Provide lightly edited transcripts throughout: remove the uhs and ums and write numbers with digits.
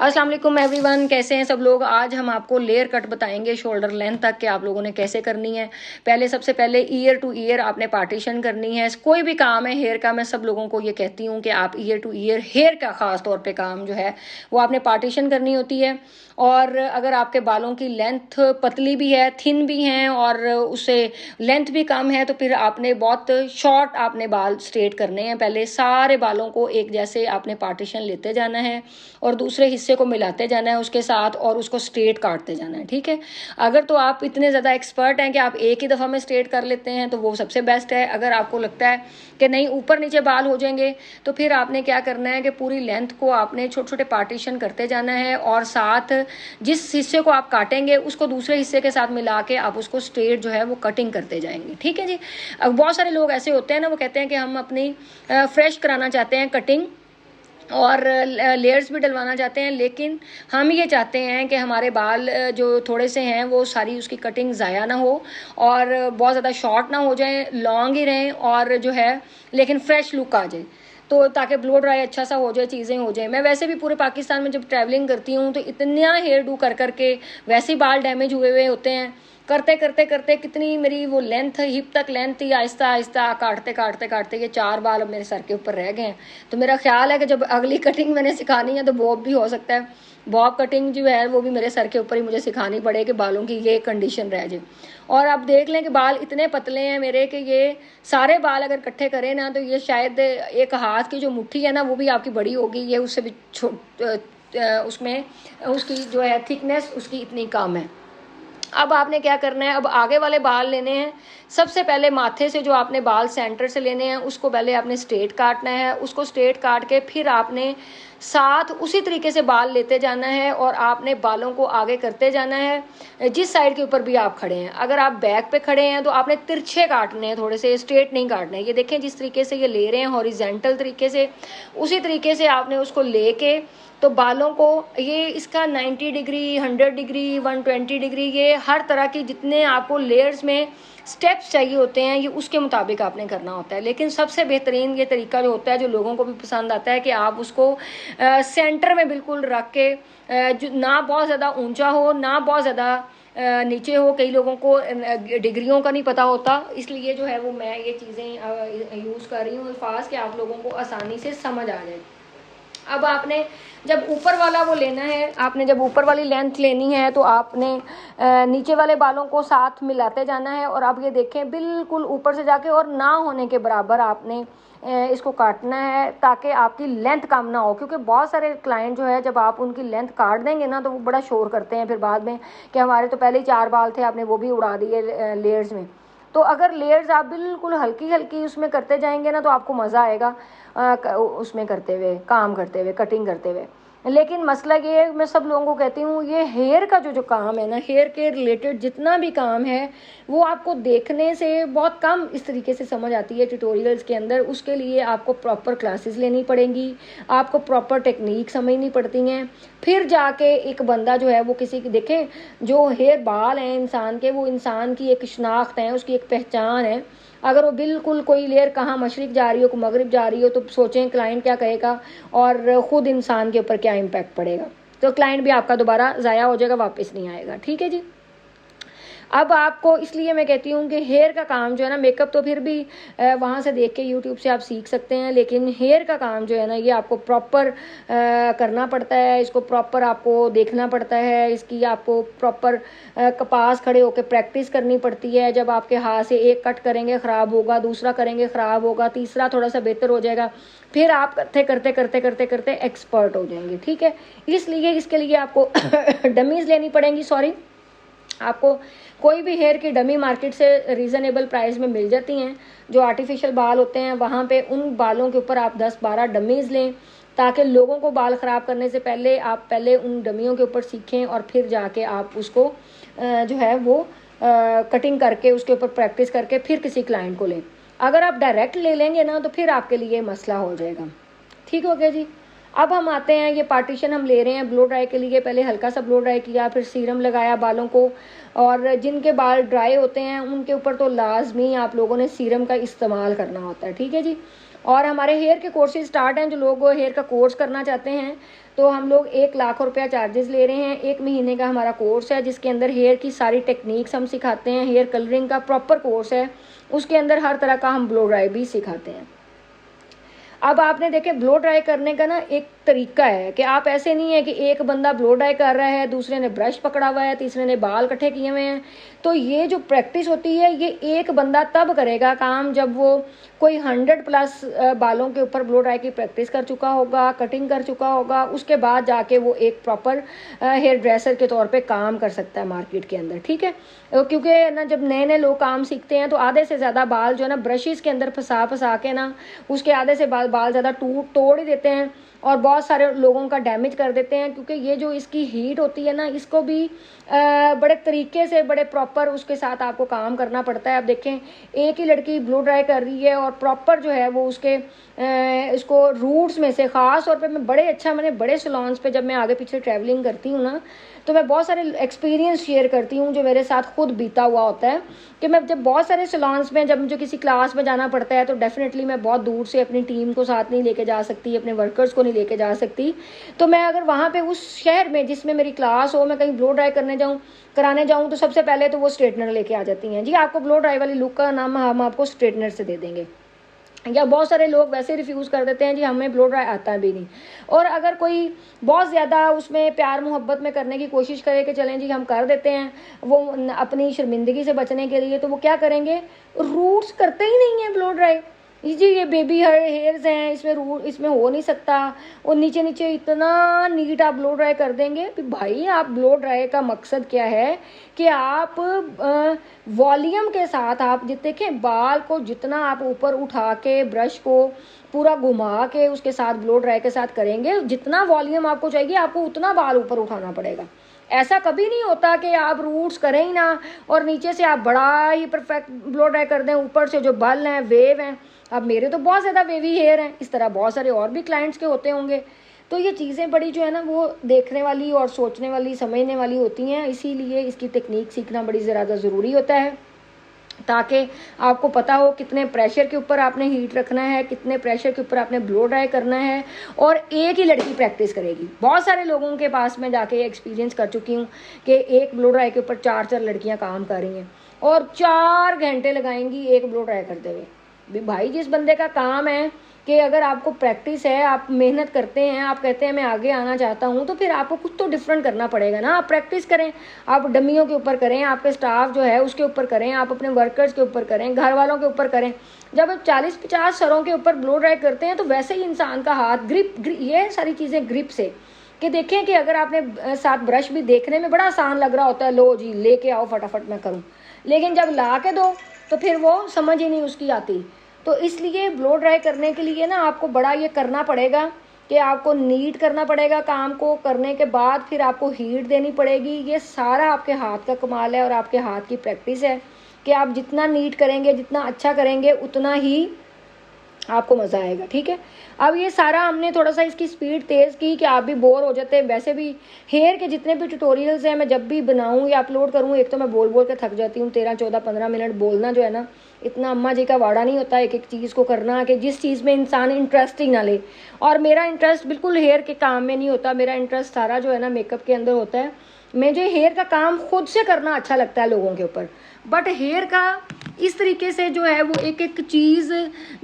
अस्सलाम वालेकुम एवरीवन, कैसे हैं सब लोग। आज हम आपको लेयर कट बताएंगे शोल्डर लेंथ तक कि आप लोगों ने कैसे करनी है। सबसे पहले ईयर टू ईयर आपने पार्टीशन करनी है। कोई भी काम है हेयर का, मैं सब लोगों को ये कहती हूँ कि आप ईयर टू ईयर हेयर का ख़ास तौर पे काम जो है वो आपने पार्टीशन करनी होती है। और अगर आपके बालों की लेंथ पतली भी है, थिन भी हैं और उससे लेंथ भी कम है, तो फिर आपने बहुत शॉर्ट आपने बाल स्ट्रेट करने हैं। पहले सारे बालों को एक जैसे आपने पार्टीशन लेते जाना है और दूसरे हिस्से को मिलाते जाना है उसके साथ और उसको स्ट्रेट काटते जाना है। ठीक है, अगर तो आप इतने ज़्यादा एक्सपर्ट हैं कि आप एक ही दफ़ा में स्ट्रेट कर लेते हैं तो वो सबसे बेस्ट है। अगर आपको लगता है कि नहीं ऊपर नीचे बाल हो जाएंगे, तो फिर आपने क्या करना है कि पूरी लेंथ को आपने छोटे छोटे पार्टीशन करते जाना है और साथ जिस हिस्से को आप काटेंगे उसको दूसरे हिस्से के साथ मिला के आप उसको स्ट्रेट जो है वो कटिंग करते जाएंगे। ठीक है जी। अब बहुत सारे लोग ऐसे होते हैं ना, वो कहते हैं कि हम अपनी फ्रेश कराना चाहते हैं कटिंग और लेयर्स भी डलवाना चाहते हैं, लेकिन हम ये चाहते हैं कि हमारे बाल जो थोड़े से हैं वो सारी उसकी कटिंग ज़ाया ना हो और बहुत ज़्यादा शॉर्ट ना हो जाए, लॉन्ग ही रहें और जो है लेकिन फ्रेश लुक आ जाए, तो ताकि ब्लो ड्राई अच्छा सा हो जाए, चीज़ें हो जाए। मैं वैसे भी पूरे पाकिस्तान में जब ट्रैवलिंग करती हूँ तो इतना हेयर डू कर करके वैसे ही बाल डैमेज हुए हुए होते हैं। करते करते करते कितनी मेरी वो लेंथ हिप तक लेंथ थी, आहिस्ता आहिस्ता काटते काटते काटते ये 4 बाल अब मेरे सर के ऊपर रह गए हैं। तो मेरा ख्याल है कि जब अगली कटिंग मैंने सिखानी है तो बॉब भी हो सकता है, बॉब कटिंग जो है वो भी मेरे सर के ऊपर ही मुझे सिखानी पड़े कि बालों की ये कंडीशन रह जाए। और आप देख लें कि बाल इतने पतले हैं मेरे कि ये सारे बाल अगर इकट्ठे करें ना तो ये शायद एक हाथ की जो मुट्ठी है ना वो भी आपकी बड़ी होगी, ये उससे भी उसमें उसकी जो है थिकनेस उसकी इतनी कम है। अब आपने क्या करना है, अब आगे वाले बाल लेने हैं। सबसे पहले माथे से जो आपने बाल सेंटर से लेने हैं उसको पहले आपने स्ट्रेट काटना है। उसको स्ट्रेट काट के फिर आपने साथ उसी तरीके से बाल लेते जाना है और आपने बालों को आगे करते जाना है जिस साइड के ऊपर भी आप खड़े हैं। अगर आप बैक पे खड़े हैं तो आपने तिरछे काटने हैं, थोड़े से स्ट्रेट नहीं काटने हैं। ये देखें जिस तरीके से ये ले रहे हैं हॉरिजेंटल तरीके से, उसी तरीके से आपने उसको लेके तो बालों को ये इसका 90 डिग्री 100 डिग्री 120 डिग्री ये हर तरह की जितने आपको लेयर्स में स्टेप्स चाहिए होते हैं ये उसके मुताबिक आपने करना होता है। लेकिन सबसे बेहतरीन ये तरीका जो होता है जो लोगों को भी पसंद आता है कि आप उसको सेंटर में बिल्कुल रख के जो ना बहुत ज़्यादा ऊंचा हो ना बहुत ज़्यादा नीचे हो। कई लोगों को डिग्रियों का नहीं पता होता, इसलिए जो है वो मैं ये चीज़ें यूज़ कर रही हूँ अल्फाज कि आप लोगों को आसानी से समझ आ जाए। अब आपने जब ऊपर वाला वो लेना है, आपने जब ऊपर वाली लेंथ लेनी है तो आपने नीचे वाले बालों को साथ मिलाते जाना है और आप ये देखें बिल्कुल ऊपर से जाके और ना होने के बराबर आपने इसको काटना है ताकि आपकी लेंथ कम ना हो। क्योंकि बहुत सारे क्लाइंट जो है जब आप उनकी लेंथ काट देंगे ना तो वो बड़ा शोर करते हैं फिर बाद में कि हमारे तो पहले ही 4 बाल थे आपने वो भी उड़ा दिए लेयर्स में। तो अगर लेयर्स आप बिल्कुल हल्की हल्की उसमें करते जाएंगे ना तो आपको मज़ा आएगा उसमें करते हुए, काम करते हुए, कटिंग करते हुए। लेकिन मसला ये है, मैं सब लोगों को कहती हूँ ये हेयर का जो काम है ना, हेयर के रिलेटेड जितना भी काम है वो आपको देखने से बहुत कम इस तरीके से समझ आती है ट्यूटोरियल्स के अंदर। उसके लिए आपको प्रॉपर क्लासेस लेनी पड़ेंगी, आपको प्रॉपर टेक्निक समझनी पड़ती हैं, फिर जाके एक बंदा जो है वो किसी की देखें जो हेयर बाल हैं इंसान के, वो इंसान की एक शनाख्त है, उसकी एक पहचान है। अगर वो बिल्कुल कोई लेयर कहाँ मशरिक जा रही हो को मगरिब जा रही हो तो सोचें क्लाइंट क्या कहेगा और ख़ुद इंसान के ऊपर क्या इम्पैक्ट पड़ेगा। तो क्लाइंट भी आपका दोबारा ज़ाया हो जाएगा, वापस नहीं आएगा। ठीक है जी। अब आपको इसलिए मैं कहती हूँ कि हेयर का काम जो है ना, मेकअप तो फिर भी वहाँ से देख के यूट्यूब से आप सीख सकते हैं, लेकिन हेयर का काम जो है ना ये आपको प्रॉपर करना पड़ता है। इसको प्रॉपर आपको देखना पड़ता है, इसकी आपको प्रॉपर कपास खड़े होकर प्रैक्टिस करनी पड़ती है। जब आपके हाथ से एक कट करेंगे ख़राब होगा, दूसरा करेंगे ख़राब होगा, तीसरा थोड़ा सा बेहतर हो जाएगा, फिर आप करते करते करते करते करते एक्सपर्ट हो जाएंगे। ठीक है, इसलिए इसके लिए आपको डमीज़ लेनी पड़ेंगी। सॉरी, आपको कोई भी हेयर की डमी मार्केट से रीज़नेबल प्राइस में मिल जाती हैं। जो आर्टिफिशियल बाल होते हैं वहाँ पे उन बालों के ऊपर आप 10-12 डमीज़ लें ताकि लोगों को बाल ख़राब करने से पहले आप पहले उन डमियों के ऊपर सीखें और फिर जाके आप उसको जो है वो कटिंग करके उसके ऊपर प्रैक्टिस करके फिर किसी क्लाइंट को लें। अगर आप डायरेक्ट ले लेंगे ना तो फिर आपके लिए मसला हो जाएगा। ठीक हो गया जी। अब हम आते हैं, ये पार्टीशन हम ले रहे हैं ब्लो ड्राई के लिए। पहले हल्का सा ब्लो ड्राई किया, फिर सीरम लगाया बालों को, और जिनके बाल ड्राई होते हैं उनके ऊपर तो लाजमी आप लोगों ने सीरम का इस्तेमाल करना होता है, ठीक है जी। और हमारे हेयर के कोर्सेज स्टार्ट हैं, जो लोग हेयर का कोर्स करना चाहते हैं तो हम लोग 1 लाख रुपया चार्जेस ले रहे हैं। 1 महीने का हमारा कोर्स है, जिसके अंदर हेयर की सारी टेक्निक्स हम सिखाते हैं। हेयर कलरिंग का प्रॉपर कोर्स है, उसके अंदर हर तरह का हम ब्लो ड्राई भी सिखाते हैं। अब आपने देखे ब्लो ड्राई करने का ना एक तरीका है कि आप ऐसे नहीं है कि एक बंदा ब्लो ड्राई कर रहा है, दूसरे ने ब्रश पकड़ा हुआ है, तीसरे ने बाल इकट्ठे किए हुए हैं। तो ये जो प्रैक्टिस होती है, ये एक बंदा तब करेगा काम जब वो कोई 100+ बालों के ऊपर ब्लो ड्राई की प्रैक्टिस कर चुका होगा, कटिंग कर चुका होगा। उसके बाद जाके वो एक प्रॉपर हेयर ड्रेसर के तौर पे काम कर सकता है मार्केट के अंदर, ठीक है। क्योंकि ना जब नए नए लोग काम सीखते हैं तो आधे से ज़्यादा बाल जो है ना ब्रशेस के अंदर फंसा के ना उसके आधे से बाल ज़्यादा तोड़ ही देते हैं और बहुत सारे लोगों का डैमेज कर देते हैं। क्योंकि ये जो इसकी हीट होती है ना, इसको भी बड़े तरीके से, बड़े प्रॉपर उसके साथ आपको काम करना पड़ता है। अब देखें, एक ही लड़की ब्लो ड्राई कर रही है और प्रॉपर जो है वो उसके इसको रूट्स में से, ख़ास तौर पे मैंने बड़े सैलून्स पे जब मैं आगे पीछे ट्रैवलिंग करती हूँ ना, तो मैं बहुत सारे एक्सपीरियंस शेयर करती हूँ जो मेरे साथ खुद बीता हुआ होता है। कि मैं जब बहुत सारे सैलून्स में जब मुझे किसी क्लास में जाना पड़ता है तो डेफिनेटली मैं बहुत दूर से अपनी टीम को साथ नहीं लेके जा सकती, अपने वर्कर्स को नहीं लेके जा सकती। तो मैं अगर वहाँ पे उस शहर में जिसमें मेरी क्लास हो, मैं कहीं ब्लो ड्राई कराने जाऊँ तो सबसे पहले तो वो स्ट्रेटनर लेके आ जाती हैं। जी, आपको ब्लो ड्राई वाली लुक का नाम हम आपको स्ट्रेटनर से दे देंगे। या बहुत सारे लोग वैसे रिफ्यूज़ कर देते हैं, जी हमें ब्लो ड्राई आता भी नहीं। और अगर कोई बहुत ज़्यादा उसमें प्यार मोहब्बत में करने की कोशिश करे कि चलें जी हम कर देते हैं, वो अपनी शर्मिंदगी से बचने के लिए, तो वो क्या करेंगे, रूट्स करते ही नहीं है ब्लो ड्राई। जी ये बेबी हेयर्स हैं, इसमें हो नहीं सकता। और नीचे नीचे इतना नीट आप ब्लो ड्राई कर देंगे। भाई, आप ब्लो ड्राई का मकसद क्या है कि आप वॉल्यूम के साथ आप देखें, बाल को जितना आप ऊपर उठा के ब्रश को पूरा घुमा के उसके साथ ब्लो ड्राई के साथ करेंगे, जितना वॉल्यूम आपको चाहिए आपको उतना बाल ऊपर उठाना पड़ेगा। ऐसा कभी नहीं होता कि आप रूट्स करें ही ना और नीचे से आप बड़ा ही परफेक्ट ब्लो ड्राई कर दें, ऊपर से जो बाल हैं वेव हैं। अब मेरे तो बहुत ज़्यादा वेवी हेयर हैं, इस तरह बहुत सारे और भी क्लाइंट्स के होते होंगे। तो ये चीज़ें बड़ी जो है ना वो देखने वाली और सोचने वाली, समझने वाली होती हैं। इसीलिए इसकी टेक्निक सीखना बड़ी ज़्यादा ज़रूरी होता है, ताकि आपको पता हो कितने प्रेशर के ऊपर आपने हीट रखना है, कितने प्रेशर के ऊपर आपने ब्लो ड्राई करना है। और एक ही लड़की प्रैक्टिस करेगी। बहुत सारे लोगों के पास में जाके एक्सपीरियंस कर चुकी हूँ कि एक ब्लो ड्राई के ऊपर 4 लड़कियाँ काम कर रही हैं और 4 घंटे लगाएंगी एक ब्लो ड्राई करते हुए। भाई, जिस बंदे का काम है कि अगर आपको प्रैक्टिस है, आप मेहनत करते हैं, आप कहते हैं मैं आगे आना चाहता हूं, तो फिर आपको कुछ तो डिफरेंट करना पड़ेगा ना। आप प्रैक्टिस करें, आप डमियों के ऊपर करें, आपके स्टाफ जो है उसके ऊपर करें, आप अपने वर्कर्स के ऊपर करें, घर वालों के ऊपर करें। जब आप 40-50 सरों के ऊपर ब्लो ड्राई करते हैं तो वैसे ही इंसान का हाथ ग्रिप ये सारी चीज़ें ग्रिप से कि देखें कि अगर आपने साथ ब्रश भी देखने में बड़ा आसान लग रहा होता है, लो जी लेके आओ फटाफट मैं करूँ, लेकिन जब ला के दो तो फिर वो समझ ही नहीं उसकी आती। तो इसलिए ब्लो ड्राई करने के लिए ना आपको बड़ा ये करना पड़ेगा कि आपको नीट करना पड़ेगा। काम को करने के बाद फिर आपको हीट देनी पड़ेगी। ये सारा आपके हाथ का कमाल है और आपके हाथ की प्रैक्टिस है कि आप जितना नीट करेंगे, जितना अच्छा करेंगे, उतना ही आपको मज़ा आएगा, ठीक है। अब ये सारा हमने थोड़ा सा इसकी स्पीड तेज़ की कि आप भी बोर हो जाते हैं। वैसे भी हेयर के जितने भी ट्यूटोरियल्स हैं, मैं जब भी बनाऊँ या अपलोड करूँ, एक तो मैं बोल बोल के थक जाती हूँ। 13, 14, 15 मिनट बोलना जो है ना, इतना अम्मा जी का वाड़ा नहीं होता एक एक चीज़ को करना कि जिस चीज़ में इंसान इंटरेस्टिंग ना ले। और मेरा इंटरेस्ट बिल्कुल हेयर के काम में नहीं होता, मेरा इंटरेस्ट सारा जो है ना मेकअप के अंदर होता है। मुझे हेयर का काम खुद से करना अच्छा लगता है लोगों के ऊपर, बट हेयर का इस तरीके से जो है वो एक एक चीज़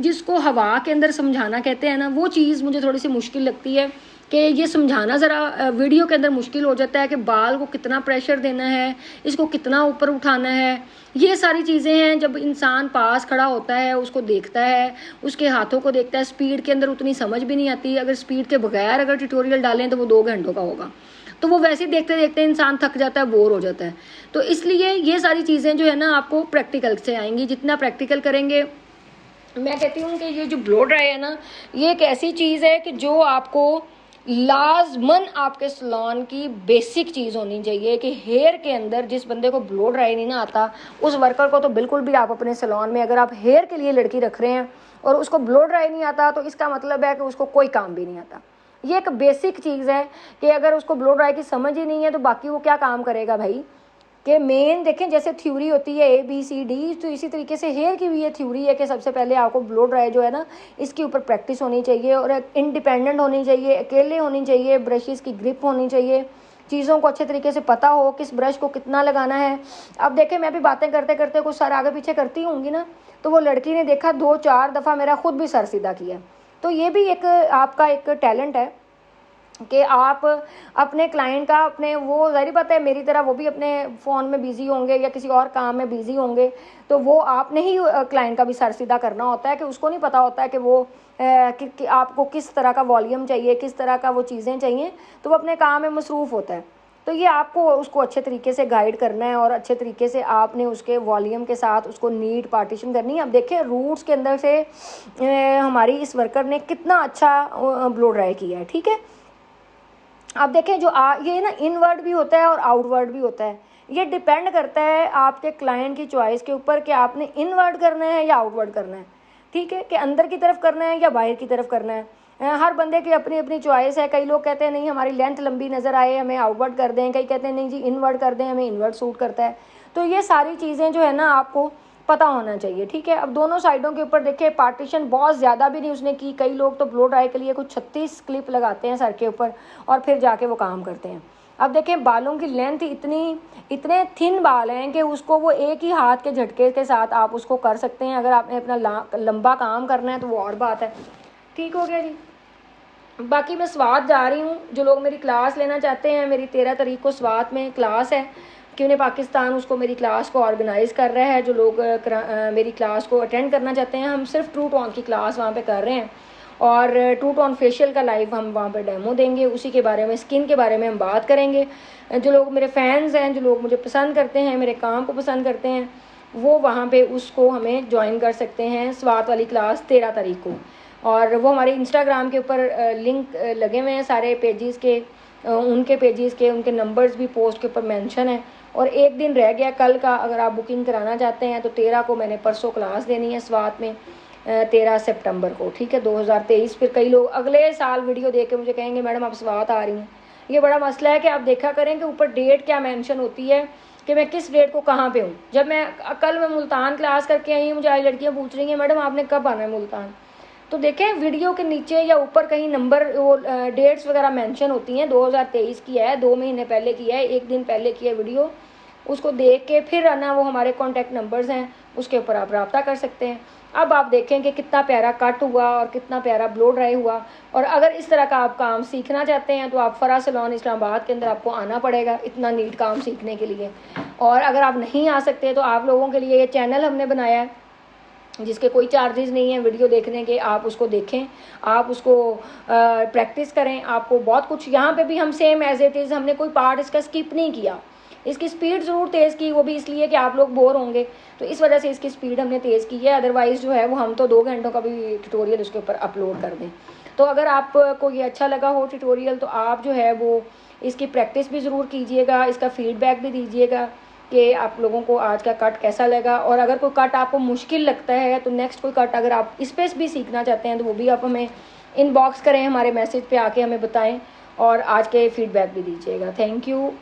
जिसको हवा के अंदर समझाना कहते हैं ना, वो चीज़ मुझे थोड़ी सी मुश्किल लगती है कि ये समझाना ज़रा वीडियो के अंदर मुश्किल हो जाता है कि बाल को कितना प्रेशर देना है, इसको कितना ऊपर उठाना है। ये सारी चीज़ें हैं, जब इंसान पास खड़ा होता है, उसको देखता है, उसके हाथों को देखता है। स्पीड के अंदर उतनी समझ भी नहीं आती। अगर स्पीड के बगैर अगर ट्यूटोरियल डालें तो वो 2 घंटों का होगा, तो वो वैसे ही देखते देखते इंसान थक जाता है, बोर हो जाता है। तो इसलिए ये सारी चीज़ें जो है ना आपको प्रैक्टिकल से आएंगी। जितना प्रैक्टिकल करेंगे, मैं कहती हूँ कि ये जो ब्लो ड्राई है ना, ये एक ऐसी चीज़ है कि जो आपको लाजमन आपके सैलून की बेसिक चीज़ होनी चाहिए कि हेयर के अंदर जिस बंदे को ब्लो ड्राई नहीं ना आता, उस वर्कर को तो बिल्कुल भी आप अपने सैलून में, अगर आप हेयर के लिए लड़की रख रहे हैं और उसको ब्लो ड्राई नहीं आता, तो इसका मतलब है कि उसको कोई काम भी नहीं आता। ये एक बेसिक चीज़ है कि अगर उसको ब्लो ड्राई की समझ ही नहीं है तो बाकी वो क्या काम करेगा भाई। कि मेन देखें जैसे थ्योरी होती है ABCD, तो इसी तरीके से हेयर की भी ये थ्योरी है कि सबसे पहले आपको ब्लो ड्राई जो है ना इसके ऊपर प्रैक्टिस होनी चाहिए और इंडिपेंडेंट होनी चाहिए, अकेले होनी चाहिए, ब्रशेज़ की ग्रिप होनी चाहिए, चीज़ों को अच्छे तरीके से पता हो किस ब्रश को कितना लगाना है। अब देखें मैं भी बातें करते करते कुछ सर आगे पीछे करती होंगी ना, तो वो लड़की ने देखा 2-4 दफ़ा मेरा खुद भी सर सीधा किया। तो ये भी एक आपका एक टैलेंट है कि आप अपने क्लाइंट का अपने वो ज़ाहिर बात है मेरी तरह वो भी अपने फ़ोन में बिज़ी होंगे या किसी और काम में बिज़ी होंगे, तो वो आपने ही क्लाइंट का भी सर सीधा करना होता है कि उसको नहीं पता होता है कि वो कि आपको किस तरह का वॉल्यूम चाहिए, किस तरह का वो चीज़ें चाहिए, तो वो अपने काम में मसरूफ़ होता है। तो ये आपको उसको अच्छे तरीके से गाइड करना है और अच्छे तरीके से आपने उसके वॉल्यूम के साथ उसको नीट पार्टीशन करनी है। अब देखिए रूट्स के अंदर से हमारी इस वर्कर ने कितना अच्छा ब्लो ड्राई किया है, ठीक है। अब देखें जो ये ना इनवर्ड भी होता है और आउटवर्ड भी होता है, ये डिपेंड करता है आपके क्लाइंट की चॉइस के ऊपर कि आपने इनवर्ड करना है या आउटवर्ड करना है, ठीक है, कि अंदर की तरफ करना है या बाहर की तरफ करना है। हर बंदे की अपनी अपनी चॉइस है। कई लोग कहते हैं नहीं हमारी लेंथ लंबी नज़र आए हमें आउटवर्ड कर दें, कई कहते हैं नहीं जी इनवर्ड कर दें हमें इनवर्ड सूट करता है। तो ये सारी चीज़ें जो है ना आपको पता होना चाहिए, ठीक है। अब दोनों साइडों के ऊपर देखिए पार्टीशन बहुत ज़्यादा भी नहीं उसने की। कई लोग तो ब्लो ड्राई के लिए कुछ 36 क्लिप लगाते हैं सर के ऊपर और फिर जाके वो काम करते हैं। अब देखें बालों की लेंथ इतने थिन बाल हैं कि उसको वो एक ही हाथ के झटके के साथ आप उसको कर सकते हैं। अगर आपने अपना लंबा काम करना है तो वो और बात है। ठीक हो गया जी। बाकी मैं स्वात जा रही हूँ, जो लोग मेरी क्लास लेना चाहते हैं, मेरी 13 तारीख को स्वात में क्लास है, क्योंकि पाकिस्तान उसको मेरी क्लास को ऑर्गेनाइज़ कर रहा है। जो लोग मेरी क्लास को अटेंड करना चाहते हैं, हम सिर्फ ट्रू टोन की क्लास वहाँ पे कर रहे हैं और ट्रू टोन फेशियल का लाइव हम वहाँ पे डेमो देंगे, उसी के बारे में स्किन के बारे में हम बात करेंगे। जो लोग मेरे फैंस हैं, जो लोग मुझे पसंद करते हैं, मेरे काम को पसंद करते हैं, वो वहाँ पे उसको हमें ज्वाइन कर सकते हैं स्वात वाली क्लास 13 तारीख को। और वो हमारे इंस्टाग्राम के ऊपर लिंक लगे हुए हैं सारे पेजेस के, उनके पेजेस के उनके नंबर्स भी पोस्ट के ऊपर मेंशन है। और एक दिन रह गया कल का, अगर आप बुकिंग कराना चाहते हैं तो 13 को मैंने परसों क्लास देनी है स्वात में, 13 सितंबर को, ठीक है 2023। फिर कई लोग अगले साल वीडियो देख के मुझे कहेंगे मैडम आप स्वात आ रही हैं। ये बड़ा मसला है कि आप देखा करें कि ऊपर डेट क्या मेंशन होती है कि मैं किस डेट को कहाँ पे हूँ। जब मैं मुल्तान क्लास करके आई हूँ, मुझे आज लड़कियाँ पूछ रही हैं मैडम आपने कब आना है मुल्तान, तो देखें वीडियो के नीचे या ऊपर कहीं नंबर वो डेट्स वगैरह मेंशन होती हैं। 2023 की है, 2 महीने पहले की है, 1 दिन पहले की है वीडियो, उसको देख के फिर आना, वो हमारे कॉन्टैक्ट नंबर्स हैं, उसके ऊपर आप रब्ता कर सकते हैं। अब आप देखें कि कितना प्यारा कट हुआ और कितना प्यारा ब्लो ड्राई हुआ। और अगर इस तरह का आप काम सीखना चाहते हैं तो आप फरा सलोन इस्लामाबाद के अंदर आपको आना पड़ेगा इतना नीट काम सीखने के लिए। और अगर आप नहीं आ सकते तो आप लोगों के लिए ये चैनल हमने बनाया है जिसके कोई चार्जेस नहीं है वीडियो देखने के, आप उसको देखें, आप उसको प्रैक्टिस करें। आपको बहुत कुछ यहाँ पे भी हम सेम एज इट इज़, हमने कोई पार्ट इसका स्किप नहीं किया। इसकी स्पीड ज़रूर तेज़ की, वो भी इसलिए कि आप लोग बोर होंगे, तो इस वजह से इसकी स्पीड हमने तेज़ की है। अदरवाइज़ जो है वो हम तो 2 घंटों का भी ट्यूटोरियल उसके ऊपर अपलोड कर दें। तो अगर आपको ये अच्छा लगा हो ट्यूटोरियल तो आप जो है वो इसकी प्रैक्टिस भी ज़रूर कीजिएगा, इसका फीडबैक भी दीजिएगा कि आप लोगों को आज का कट कैसा लगा। और अगर कोई कट आपको मुश्किल लगता है तो नेक्स्ट कोई कट अगर आप इस पर भी सीखना चाहते हैं तो वो भी आप हमें इनबॉक्स करें, हमारे मैसेज पे आके हमें बताएं और आज के फीडबैक भी दीजिएगा। Thank you.